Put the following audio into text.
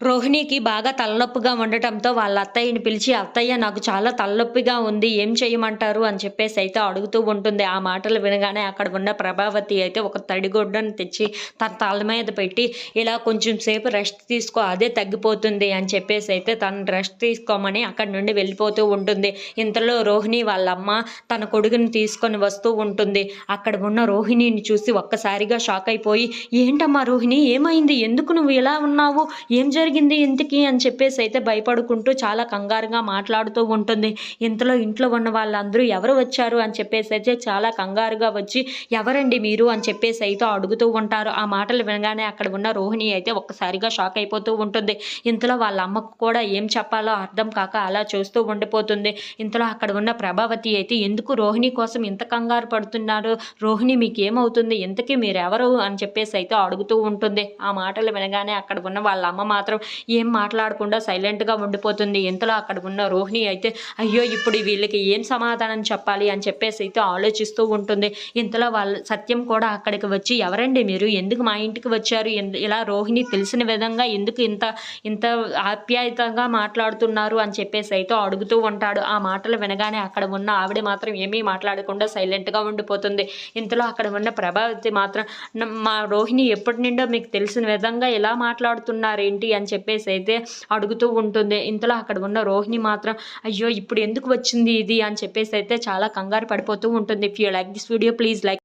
రోహిణికి బాగా తలనొప్పిగా ఉండటంతో వాళ్ళ అత్తయ్యని పిలిచి, "అత్తయ్య నాకు చాలా తలనొప్పిగా ఉంది. ఏం చేయమంటారు?" అని చెప్పేసి అయితే అడుగుతూ ఉంటుంది. ఆ మాటలు వినగానే అక్కడ ఉన్న ప్రభావతి అయితే ఒక తడిగుడ్డను తెచ్చి తన తల మీద పెట్టి, "ఇలా కొంచెం సేపు రెస్ట్ తీసుకో అదే తగ్గిపోతుంది" అని చెప్పేసి అయితే తను రెస్ట్ తీసుకోమని అక్కడి నుండి వెళ్ళిపోతూ ఉంటుంది. ఇంతలో రోహిణి వాళ్ళమ్మ తన కొడుకుని తీసుకొని వస్తూ ఉంటుంది. అక్కడ ఉన్న రోహిణిని చూసి ఒక్కసారిగా షాక్ అయిపోయి, "ఏంటమ్మా రోహిణి ఏమైంది? ఎందుకు నువ్వు ఇలా ఉన్నావు? ఏం జరిగింది ఇంతకీ?" అని చెప్పేసి అయితే భయపడుకుంటూ చాలా కంగారుగా మాట్లాడుతూ ఉంటుంది. ఇంతలో ఇంట్లో ఉన్న వాళ్ళందరూ ఎవరు వచ్చారు అని చెప్పేసి అయితే చాలా కంగారుగా వచ్చి, "ఎవరండి మీరు?" అని చెప్పేసి అయితే అడుగుతూ ఉంటారు. ఆ మాటలు వినగానే అక్కడ ఉన్న రోహిణి అయితే ఒక్కసారిగా షాక్ అయిపోతూ ఉంటుంది. ఇంతలో వాళ్ళ అమ్మకు కూడా ఏం చెప్పాలో అర్థం కాక అలా చూస్తూ ఉండిపోతుంది. ఇంతలో అక్కడ ఉన్న ప్రభావతి అయితే, "ఎందుకు రోహిణి కోసం ఇంత కంగారు పడుతున్నారు? రోహిణి మీకేమవుతుంది? ఇంతకీ మీరెవరు?" అని చెప్పేసి అయితే అడుగుతూ ఉంటుంది. ఆ మాటలు వినగానే అక్కడ ఉన్న వాళ్ళ అమ్మ మాత్రం ఏం మాట్లాడకుండా సైలెంట్‌గా ఉండిపోతుంది. ఇంతలో అక్కడ ఉన్న రోహిణి అయితే, అయ్యో! ఇప్పుడు వీళ్ళకి ఏం సమాధానం చెప్పాలి అని చెప్పేసి అయితే ఆలోచిస్తూ ఉంటుంది. ఇంతలో వాళ్ళ సత్యం కూడా అక్కడికి వచ్చి, "ఎవరండి మీరు? ఎందుకు మా ఇంటికి వచ్చారు? ఇలా రోహిణి తెలిసిన విధంగా ఎందుకు ఇంత ఇంత ఆప్యాయతగా మాట్లాడుతున్నారు?" అని చెప్పేసి అయితే అడుగుతూ ఉంటాడు. ఆ మాటలు వినగానే అక్కడ ఉన్న ఆవిడ మాత్రం ఏమీ మాట్లాడకుండా సైలెంట్‌గా ఉండిపోతుంది. ఇంతలో అక్కడ ఉన్న ప్రభావతి మాత్రం, మా రోహిణి ఎప్పటి నుండో మీకు తెలిసిన విధంగా ఇలా మాట్లాడుతున్నారేంటి?" అని చెప్పేసి అయితే అడుగుతూ ఉంటుంది. ఇంతలో అక్కడ ఉన్న రోహిణి మాత్రం, "అయ్యో! ఇప్పుడు ఎందుకు వచ్చింది ఇది?" అని చెప్పేసి అయితే చాలా కంగారు పడిపోతూ ఉంటుంది. If you like this video please like